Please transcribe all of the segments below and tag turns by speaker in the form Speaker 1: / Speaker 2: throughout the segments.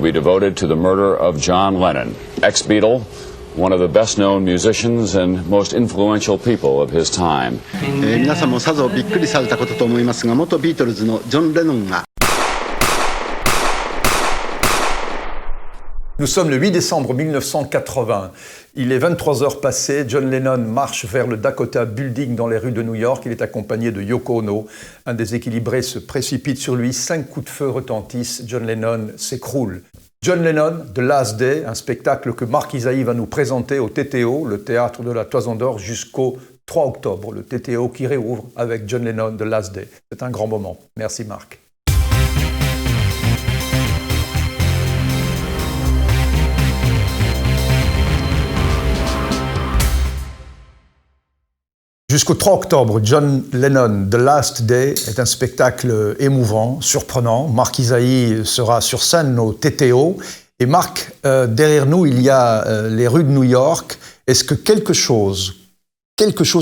Speaker 1: will be devoted to the murder of John Lennon, ex-Beatle, one of the best-known musicians and most influential people of his time.
Speaker 2: 皆さんもさぞびっくりされたことと思いますが、元ビートルズのジョン・レノンが
Speaker 3: Nous sommes le 8 décembre 1980. Il est 23 heures passées. John Lennon marche vers le Dakota Building dans les rues de New York. Il est accompagné de Yoko Ono. Un déséquilibré se précipite sur lui. 5 coups de feu retentissent. John Lennon s'écroule. John Lennon, The Last Day, un spectacle que Marc Isaïe va nous présenter au TTO, le Théâtre de la Toison d'Or, jusqu'au 3 octobre. Le TTO qui réouvre avec John Lennon, The Last Day. C'est un grand moment. Merci Marc. Jusqu'au 3 octobre, John Lennon, The Last Day, est un spectacle émouvant, surprenant. Marc Isaïe sera sur scène au TTO. Et Marc, derrière nous, il y a les rues de New York. Est-ce que quelque chose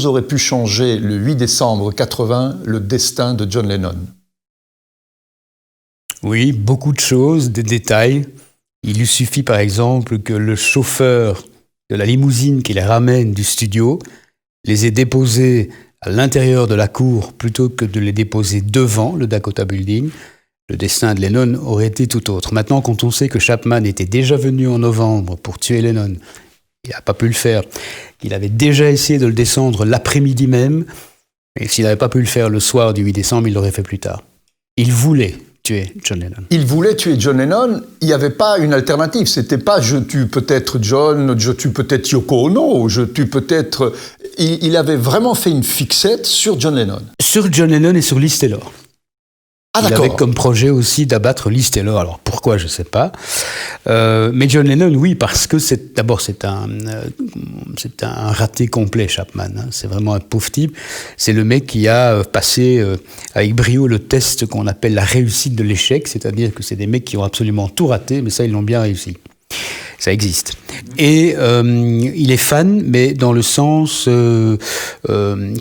Speaker 3: aurait pu changer le 8 décembre 80, le destin de John Lennon?
Speaker 4: Oui, beaucoup de choses, des détails. Il lui suffit par exemple que le chauffeur de la limousine qui les ramène du studio les ait déposés à l'intérieur de la cour plutôt que de les déposer devant le Dakota Building, le destin de Lennon aurait été tout autre. Maintenant, quand on sait que Chapman était déjà venu en novembre pour tuer Lennon, il n'a pas pu le faire, il avait déjà essayé de le descendre l'après-midi même, et s'il n'avait pas pu le faire le soir du 8 décembre, il l'aurait fait plus tard. Il voulait tuer John Lennon.
Speaker 3: Il voulait tuer John Lennon, il n'y avait pas une alternative. C'était pas je tue peut-être John, je tue peut-être Yoko Ono, je tue peut-être... Il avait vraiment fait une fixette sur John Lennon.
Speaker 4: Sur John Lennon et sur Liz Taylor.
Speaker 3: Ah,
Speaker 4: il
Speaker 3: d'accord.
Speaker 4: avait comme projet aussi d'abattre Liz Taylor. Alors pourquoi, je ne sais pas. Mais John Lennon, oui, parce que c'est un raté complet, Chapman. Hein. C'est vraiment un pauvre type. C'est le mec qui a passé avec brio le test qu'on appelle la réussite de l'échec. C'est-à-dire que c'est des mecs qui ont absolument tout raté, mais ça, ils l'ont bien réussi. Ça existe. Et il est fan, mais dans le sens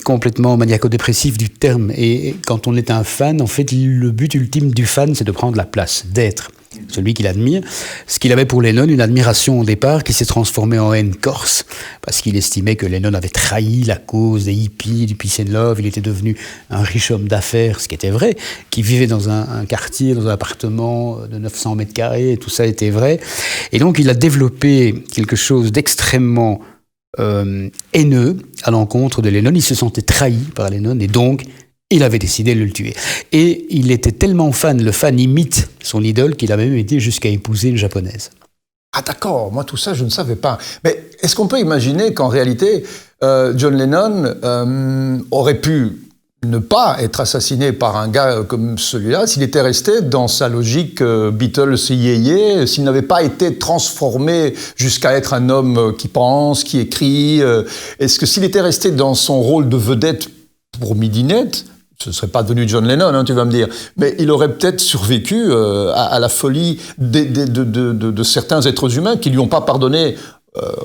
Speaker 4: complètement maniaco-dépressif du terme. Et quand on est un fan, en fait, le but ultime du fan, c'est de prendre la place, d'être celui qu'il admire. Ce qu'il avait pour Lennon, une admiration au départ qui s'est transformée en haine corse, parce qu'il estimait que Lennon avait trahi la cause des hippies, du peace and love. Il était devenu un riche homme d'affaires, ce qui était vrai, qui vivait dans un quartier, dans un appartement de 900 mètres carrés, et tout ça était vrai. Et donc, il a développé quelque chose d'extrêmement haineux à l'encontre de Lennon. Il se sentait trahi par Lennon, et donc, il avait décidé de le tuer. Et il était tellement fan, le fan imite son idole, qu'il a même été jusqu'à épouser une japonaise.
Speaker 3: Ah d'accord, moi tout ça je ne savais pas. Mais est-ce qu'on peut imaginer qu'en réalité, John Lennon aurait pu ne pas être assassiné par un gars comme celui-là s'il était resté dans sa logique Beatles yéyé, s'il n'avait pas été transformé jusqu'à être un homme qui pense, qui écrit? Est-ce que s'il était resté dans son rôle de vedette pour Midinette, ce ne serait pas devenu John Lennon, hein, tu vas me dire, mais il aurait peut-être survécu à la folie de certains êtres humains qui ne lui ont pas pardonné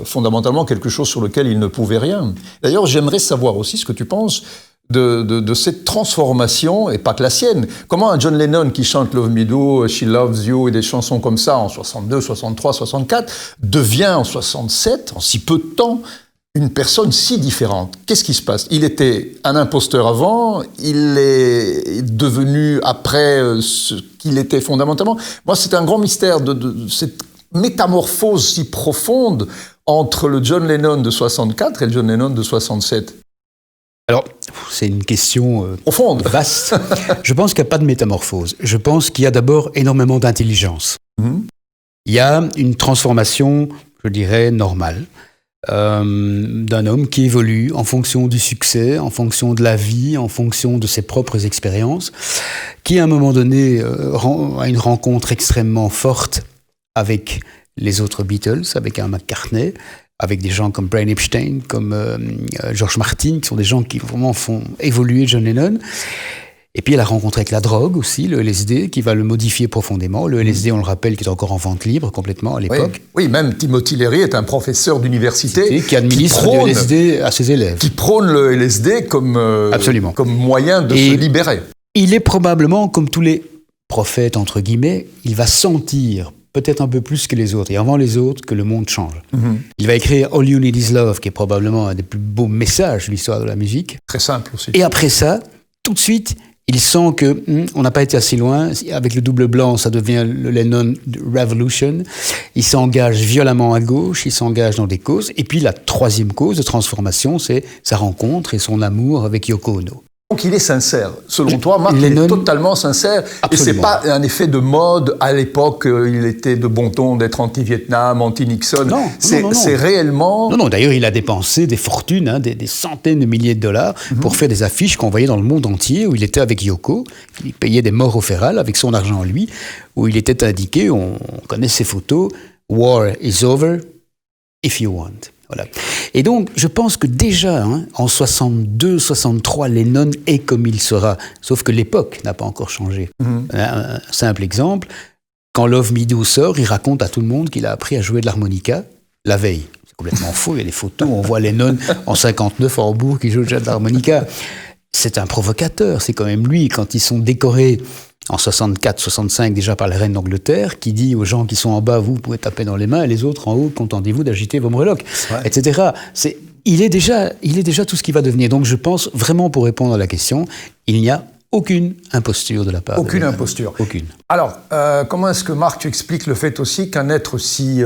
Speaker 3: fondamentalement quelque chose sur lequel il ne pouvait rien. D'ailleurs, j'aimerais savoir aussi ce que tu penses de cette transformation, et pas que la sienne. Comment un John Lennon qui chante Love Me Do, She Loves You et des chansons comme ça en 62, 63, 64 devient en 67, en si peu de temps, une personne si différente? Qu'est-ce qui se passe? Il était un imposteur avant, il est devenu après ce qu'il était fondamentalement. Moi, c'est un grand mystère de cette métamorphose si profonde entre le John Lennon de 64 et le John Lennon de 67.
Speaker 4: Alors, c'est une question
Speaker 3: profonde,
Speaker 4: vaste. Je pense qu'il n'y a pas de métamorphose. Je pense qu'il y a d'abord énormément d'intelligence. Il y a une transformation, je dirais, normale. D'un homme qui évolue en fonction du succès, en fonction de la vie, en fonction de ses propres expériences, qui à un moment donné a une rencontre extrêmement forte avec les autres Beatles, avec un McCartney, avec des gens comme Brian Epstein, comme George Martin, qui sont des gens qui vraiment font évoluer John Lennon. Et puis, elle a rencontré avec la drogue aussi, le LSD, qui va le modifier profondément. Le LSD, on le rappelle, qui est encore en vente libre complètement à l'époque.
Speaker 3: Oui, même Timothy Leary est un professeur d'université
Speaker 4: qui administre le LSD à ses élèves.
Speaker 3: Qui prône le LSD comme moyen de se libérer.
Speaker 4: Il est probablement, comme tous les prophètes, entre guillemets, il va sentir peut-être un peu plus que les autres, et avant les autres, que le monde change. Il va écrire All You Need Is Love, qui est probablement un des plus beaux messages de l'histoire de la musique.
Speaker 3: Très simple aussi.
Speaker 4: Et après ça, tout de suite, il sent que on n'a pas été assez loin. Avec le double blanc, ça devient le Lennon Revolution. Il s'engage violemment à gauche, il s'engage dans des causes. Et puis la troisième cause de transformation, c'est sa rencontre et son amour avec Yoko Ono.
Speaker 3: Donc il est sincère. Selon toi, Marc, il
Speaker 4: Lennon,
Speaker 3: est totalement sincère.
Speaker 4: absolument.
Speaker 3: Et c'est pas un effet de mode. À l'époque, il était de bon ton d'être anti-Vietnam, anti-Nixon.
Speaker 4: Non,
Speaker 3: c'est réellement...
Speaker 4: Non, d'ailleurs, il a dépensé des fortunes, des centaines de milliers de dollars pour faire des affiches qu'on voyait dans le monde entier, où il était avec Yoko. Il payait des morts au féral avec son argent à lui, où il était indiqué, on connaît ses photos, « War is over if you want ». Voilà. Et donc, je pense que déjà, en 62, 63, Lennon est comme il sera. Sauf que l'époque n'a pas encore changé. Un simple exemple, quand Love Me Do sort, il raconte à tout le monde qu'il a appris à jouer de l'harmonica la veille. C'est complètement faux. Il y a des photos, on voit Lennon en 59 à Hambourg qui joue déjà de l'harmonica. C'est un provocateur. C'est quand même lui, quand ils sont décorés en 64, 65, déjà par la reine d'Angleterre, qui dit aux gens qui sont en bas, vous pouvez taper dans les mains, et les autres en haut, contentez-vous d'agiter vos breloques, etc. Il est déjà tout ce qu'il va devenir. Donc je pense vraiment, pour répondre à la question, il n'y a aucune imposture de la part
Speaker 3: Aucune
Speaker 4: de Lennon.
Speaker 3: imposture.
Speaker 4: Aucune.
Speaker 3: Alors, comment est-ce que, Marc, tu expliques le fait aussi qu'un être si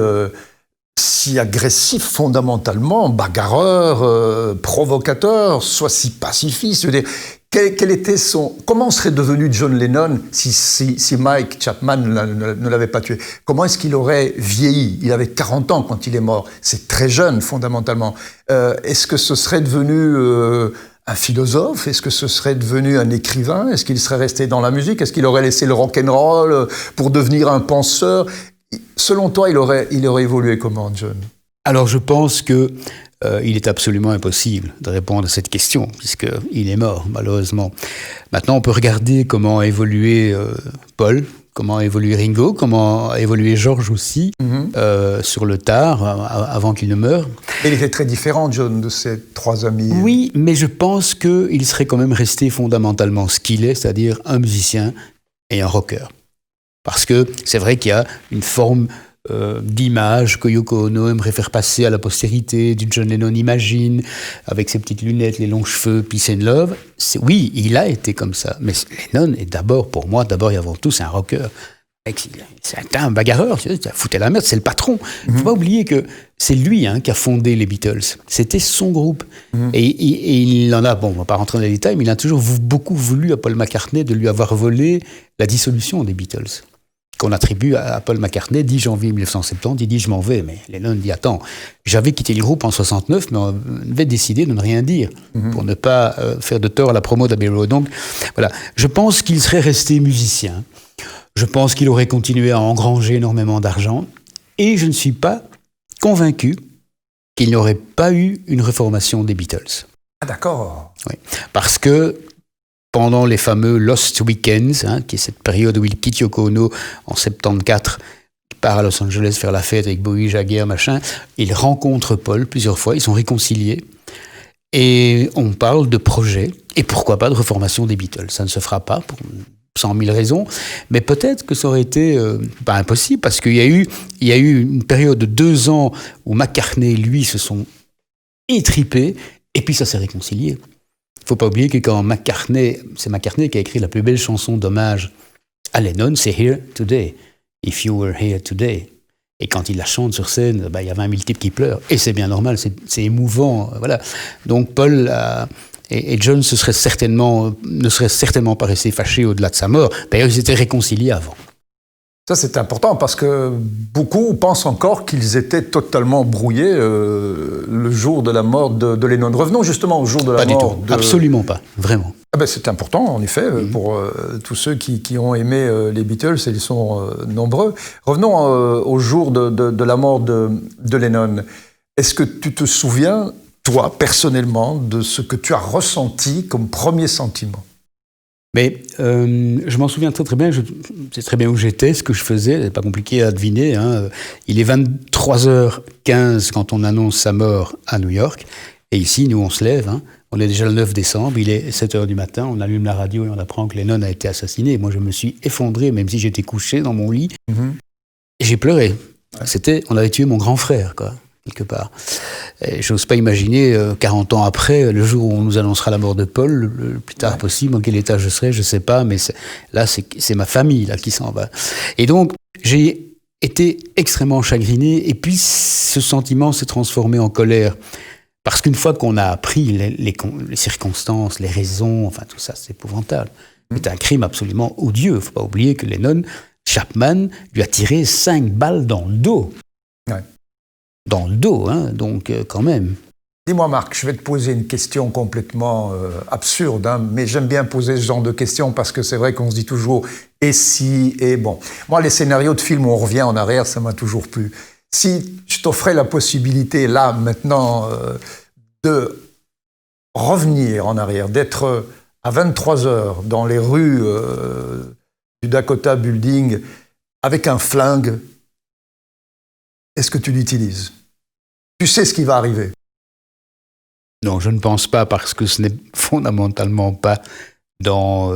Speaker 3: agressif fondamentalement, bagarreur, provocateur, soit si pacifiste, je veux dire, quel était comment serait devenu John Lennon si Mike Chapman ne l'avait pas tué? Comment est-ce qu'il aurait vieilli? Il avait 40 ans quand il est mort. C'est très jeune, fondamentalement. Est-ce que ce serait devenu un philosophe? Est-ce que ce serait devenu un écrivain? Est-ce qu'il serait resté dans la musique? Est-ce qu'il aurait laissé le rock'n'roll pour devenir un penseur? Selon toi, il aurait évolué comment, John?
Speaker 4: Alors je pense que il est absolument impossible de répondre à cette question, puisqu'il est mort, malheureusement. Maintenant, on peut regarder comment a évolué Paul, comment a évolué Ringo, comment a évolué George aussi, sur le tard, avant qu'il ne meure.
Speaker 3: Il était très différent, John, de ses trois amis.
Speaker 4: Oui, mais je pense qu'il serait quand même resté fondamentalement ce qu'il est, c'est-à-dire un musicien et un rocker. Parce que c'est vrai qu'il y a une forme d'image que Yoko Ono aimerait faire passer à la postérité, du John Lennon imagine, avec ses petites lunettes, les longs cheveux, peace and love. Oui, il a été comme ça. Mais Lennon est d'abord, pour moi, d'abord et avant tout, c'est un rocker. C'est un bagarreur, tu sais, foutait la merde, c'est le patron. Il ne faut pas oublier que c'est lui qui a fondé les Beatles. C'était son groupe. Et il en a, bon, on ne va pas rentrer dans les détails, mais il a toujours beaucoup voulu à Paul McCartney de lui avoir volé la dissolution des Beatles, qu'on attribue à Paul McCartney, 10 janvier 1970. Il dit « je m'en vais », mais Lennon dit « attends, j'avais quitté le groupe en 69, mais on avait décidé de ne rien dire pour ne pas faire de tort à la promo d'Abbey Road ». Donc voilà, je pense qu'il serait resté musicien. Je pense qu'il aurait continué à engranger énormément d'argent. Et je ne suis pas convaincu qu'il n'aurait pas eu une reformation des Beatles.
Speaker 3: Ah d'accord.
Speaker 4: Oui, parce que pendant les fameux Lost Weekends, qui est cette période où il quitte Yoko Ono en 74, il part à Los Angeles faire la fête avec Bowie, Jagger, machin, il rencontre Paul plusieurs fois, ils sont réconciliés, et on parle de projet, et pourquoi pas de reformation des Beatles. Ça ne se fera pas, pour 100 000 raisons, mais peut-être que ça aurait été pas impossible, parce qu'il y a eu une période de 2 ans où McCartney et lui se sont étripés, et puis ça s'est réconcilié. Il ne faut pas oublier que quand c'est McCartney qui a écrit la plus belle chanson d'hommage à Lennon, c'est « Here Today »,« If You Were Here Today ». Et quand il la chante sur scène, il y a 20 000 types qui pleurent. Et c'est bien normal, c'est émouvant. Voilà. Donc Paul et John ne seraient certainement pas restés fâchés au-delà de sa mort. D'ailleurs, ils étaient réconciliés avant.
Speaker 3: Ça, c'est important parce que beaucoup pensent encore qu'ils étaient totalement brouillés le jour de la mort de Lennon. Revenons justement au jour de la mort.
Speaker 4: Pas du tout. Absolument pas. Vraiment.
Speaker 3: Ah ben, c'est important, en effet, pour tous ceux qui ont aimé les Beatles, et ils sont nombreux. Revenons au jour de la mort de Lennon. Est-ce que tu te souviens, toi, personnellement, de ce que tu as ressenti comme premier sentiment ?
Speaker 4: Mais je m'en souviens très très bien, je sais très bien où j'étais, ce que je faisais, c'est pas compliqué à deviner. Il est 23h15 quand on annonce sa mort à New York, et ici, nous, on se lève, on est déjà le 9 décembre, il est 7h du matin, on allume la radio et on apprend que Lennon a été assassiné. Et moi, je me suis effondré, même si j'étais couché dans mon lit. j'ai pleuré. On avait tué mon grand frère, quoi, quelque part. Et j'ose pas imaginer, 40 ans après, le jour où on nous annoncera la mort de Paul, le plus tard possible, dans quel état je serai, je sais pas, mais c'est ma famille là qui s'en va. Et donc, j'ai été extrêmement chagriné, et puis ce sentiment s'est transformé en colère. Parce qu'une fois qu'on a appris les circonstances, les raisons, enfin tout ça, c'est épouvantable. C'est un crime absolument odieux. Il ne faut pas oublier que Lennon, Chapman, lui a tiré 5 balles dans le dos.
Speaker 3: Ouais.
Speaker 4: Dans le dos, hein, donc quand même.
Speaker 3: Dis-moi Marc, je vais te poser une question complètement absurde, hein, mais j'aime bien poser ce genre de questions parce que c'est vrai qu'on se dit toujours « et si ?» et bon. Moi, les scénarios de films où on revient en arrière, ça m'a toujours plu. Si je t'offrais la possibilité, là, maintenant, de revenir en arrière, d'être à 23h dans les rues du Dakota Building avec un flingue, est-ce que tu l'utilises? Tu sais ce qui va arriver.
Speaker 4: Non, je ne pense pas, parce que ce n'est fondamentalement pas dans...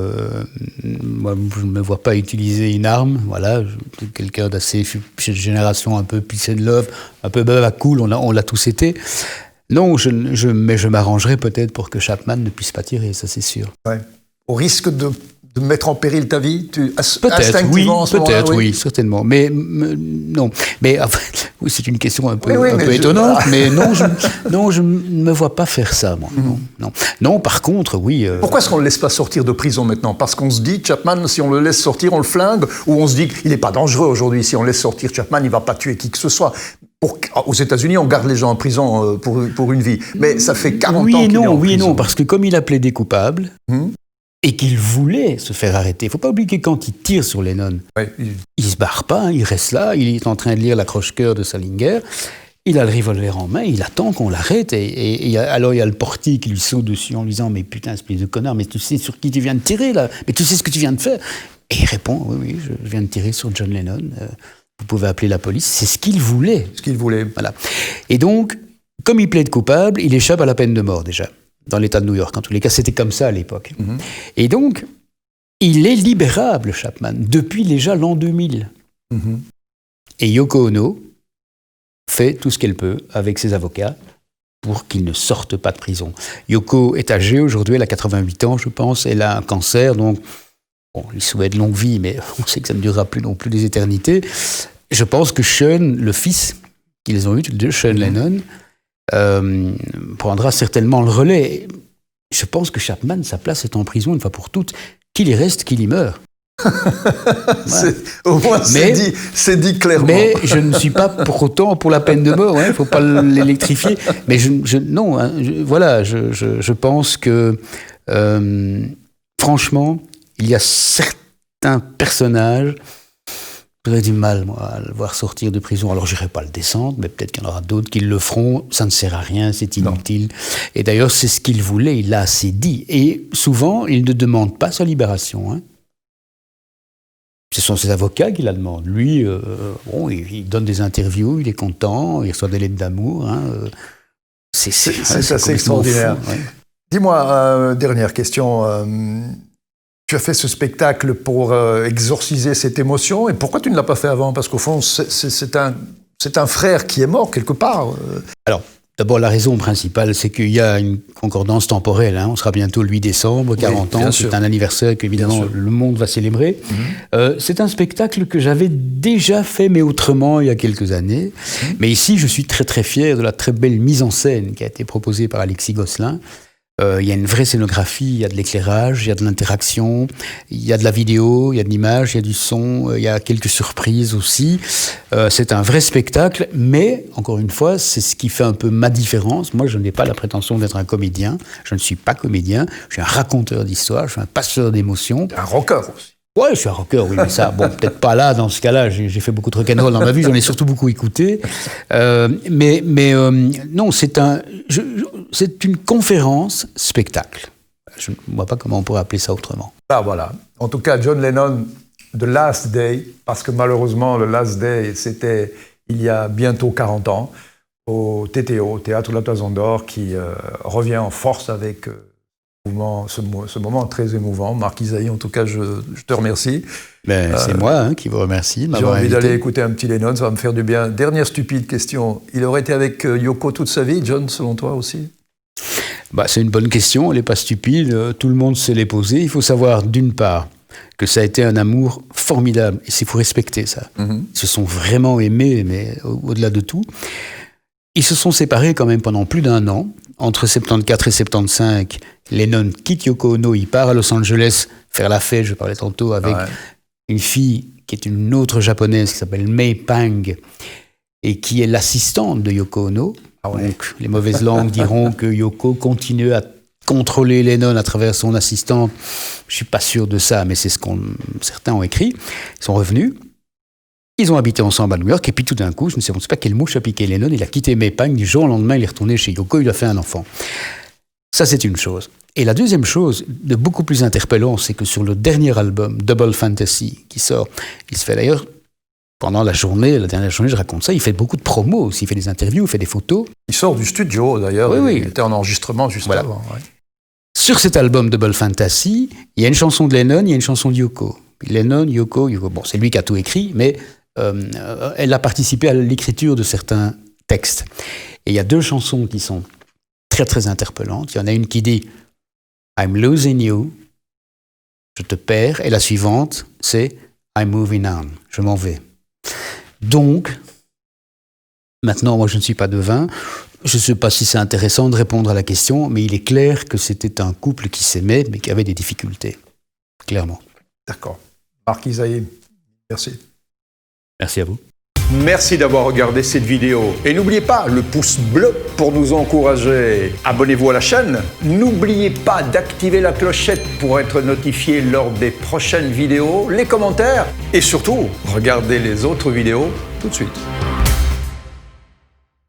Speaker 4: moi, je ne me vois pas utiliser une arme, voilà, je suis quelqu'un d'assez... Cette génération un peu peace and love, un peu baba cool, on l'a tous été. Non, mais je m'arrangerai peut-être pour que Chapman ne puisse pas tirer, ça c'est sûr.
Speaker 3: Ouais. Au risque de mettre en péril ta vie,
Speaker 4: peut-être, oui, peut-être, oui, certainement. Mais non. Mais enfin, oui, c'est une question un peu, étonnante, mais non, je ne me vois pas faire ça, moi. Non, par contre, oui.
Speaker 3: Pourquoi est-ce qu'on ne le laisse pas sortir de prison maintenant? Parce qu'on se dit, Chapman, si on le laisse sortir, on le flingue, ou on se dit qu'il n'est pas dangereux aujourd'hui. Si on laisse sortir Chapman, il ne va pas tuer qui que ce soit. Aux États-Unis, on garde les gens en prison pour une vie. Mais ça fait 40 ans qu'il est en prison.
Speaker 4: Oui et non, parce que comme il a plaidé coupable, et qu'il voulait se faire arrêter. Il ne faut pas oublier que quand il tire sur Lennon, il ne se barre pas, il reste là, il est en train de lire l'accroche-cœur de Salinger, il a le revolver en main, il attend qu'on l'arrête, et alors il y a le portier qui lui saute dessus en lui disant « Mais putain, espèce de connard, mais tu sais sur qui tu viens de tirer là? Mais tu sais ce que tu viens de faire ?» Et il répond « Oui, je viens de tirer sur John Lennon, vous pouvez appeler la police. » C'est ce qu'il voulait.
Speaker 3: Ce qu'il voulait.
Speaker 4: Voilà. Et donc, comme il plaide coupable, il échappe à la peine de mort déjà. Dans l'État de New York. En tous les cas, c'était comme ça à l'époque. Et donc, il est libérable, Chapman, depuis déjà l'an 2000. Et Yoko Ono fait tout ce qu'elle peut avec ses avocats pour qu'il ne sorte pas de prison. Yoko est âgée aujourd'hui, elle a 88 ans, je pense, elle a un cancer, donc bon, il souhaite longue vie, mais on sait que ça ne durera plus non plus des éternités. Je pense que Sean, le fils qu'ils ont eu, tous les deux, Sean Lennon, prendra certainement le relais. Je pense que Chapman, sa place est en prison une fois pour toutes. Qu'il y reste, qu'il y meure.
Speaker 3: Au moins, c'est dit clairement.
Speaker 4: Mais je ne suis pas pour autant pour la peine de mort. Il ne faut pas l'électrifier. Mais non, hein, voilà, je pense que, franchement, il y a certains personnages. J'aurais du mal, moi, à le voir sortir de prison. Alors, je n'irai pas le descendre, mais peut-être qu'il y en aura d'autres qui le feront. Ça ne sert à rien, c'est inutile. Non. Et d'ailleurs, c'est ce qu'il voulait, il l'a assez dit. Et souvent, il ne demande pas sa libération. Hein. Ce sont ses avocats qui la demandent. Lui, il donne des interviews, il est content, il reçoit des lettres d'amour. Hein. C'est
Speaker 3: assez extraordinaire.
Speaker 4: Fou, ouais.
Speaker 3: Dis-moi, dernière question. Tu as fait ce spectacle pour exorciser cette émotion, et pourquoi tu ne l'as pas fait avant? Parce qu'au fond, c'est un frère qui est mort quelque part.
Speaker 4: Alors, d'abord, la raison principale, c'est qu'il y a une concordance temporelle. Hein. On sera bientôt le 8 décembre, 40 ans. C'est un anniversaire qu'évidemment le monde va célébrer. C'est un spectacle que j'avais déjà fait, mais autrement, il y a quelques années. Mais ici, je suis très très fier de la très belle mise en scène qui a été proposée par Alexis Gosselin. Il y a une vraie scénographie, il y a de l'éclairage, il y a de l'interaction, il y a de la vidéo, il y a de l'image, il y a du son, il y a quelques surprises aussi. C'est un vrai spectacle, mais, encore une fois, c'est ce qui fait un peu ma différence. Moi, je n'ai pas la prétention d'être un comédien, je ne suis pas comédien, je suis un raconteur d'histoire, je suis un passeur d'émotions.
Speaker 3: Un rocker aussi.
Speaker 4: Ouais, je suis un rocker, oui, mais ça, bon, peut-être pas là, dans ce cas-là, j'ai fait beaucoup de rock'n'roll dans ma vie, j'en ai surtout beaucoup écouté. Non, c'est une conférence spectacle. Je ne vois pas comment on pourrait appeler ça autrement.
Speaker 3: Ah, voilà. En tout cas, John Lennon, The Last Day, parce que malheureusement, le Last Day, c'était il y a bientôt 40 ans, au TTO, Théâtre de la Toison d'Or, qui revient en force avec ce moment très émouvant. Marc Isaïe, en tout cas, je te remercie.
Speaker 4: C'est moi qui vous remercie de
Speaker 3: J'ai
Speaker 4: m'avoir
Speaker 3: envie
Speaker 4: invité.
Speaker 3: d'aller écouter un petit Lennon, ça va me faire du bien. Dernière stupide question. Il aurait été avec Yoko toute sa vie, John, selon toi aussi?
Speaker 4: C'est une bonne question, elle n'est pas stupide, tout le monde sait les poser. Il faut savoir, d'une part, que ça a été un amour formidable, et il faut respecter ça. Ils se sont vraiment aimés, mais au-delà de tout. Ils se sont séparés quand même pendant plus d'1 an. Entre 74 et 75, Lennon quitte Yoko Ono, il part à Los Angeles faire la fête, je parlais tantôt, avec une fille qui est une autre japonaise qui s'appelle May Pang, et qui est l'assistante de Yoko Ono. Donc, les mauvaises langues diront que Yoko continue à contrôler Lennon à travers son assistante. Je ne suis pas sûr de ça, mais c'est ce que certains ont écrit. Ils sont revenus. Ils ont habité ensemble à New York, et puis tout d'un coup, je ne sais pas quelle mouche a piqué Lennon, il a quitté May Pang, du jour au lendemain, il est retourné chez Yoko, il a fait un enfant. Ça, c'est une chose. Et la deuxième chose, de beaucoup plus interpellant, c'est que sur le dernier album, Double Fantasy, qui sort, il se fait d'ailleurs, pendant la dernière journée, je raconte ça, il fait beaucoup de promos aussi, il fait des interviews, il fait des photos.
Speaker 3: Il sort du studio, d'ailleurs.
Speaker 4: Oui.
Speaker 3: Il était en enregistrement juste avant. Ouais.
Speaker 4: Sur cet album Double Fantasy, il y a une chanson de Lennon, il y a une chanson de Yoko. Lennon, Yoko. Bon, c'est lui qui a tout écrit, mais elle a participé à l'écriture de certains textes. Et il y a 2 chansons qui sont très, très interpellantes. Il y en a une qui dit « I'm losing you », je te perds, et la suivante, c'est « I'm moving on », je m'en vais. Donc, maintenant, moi, je ne suis pas devin. Je ne sais pas si c'est intéressant de répondre à la question, mais il est clair que c'était un couple qui s'aimait, mais qui avait des difficultés. Clairement.
Speaker 3: D'accord. Marc Isaïe, merci.
Speaker 4: Merci à vous.
Speaker 5: Merci d'avoir regardé cette vidéo. Et n'oubliez pas le pouce bleu pour nous encourager. Abonnez-vous à la chaîne. N'oubliez pas d'activer la clochette pour être notifié lors des prochaines vidéos, les commentaires et surtout, regardez les autres vidéos tout de suite.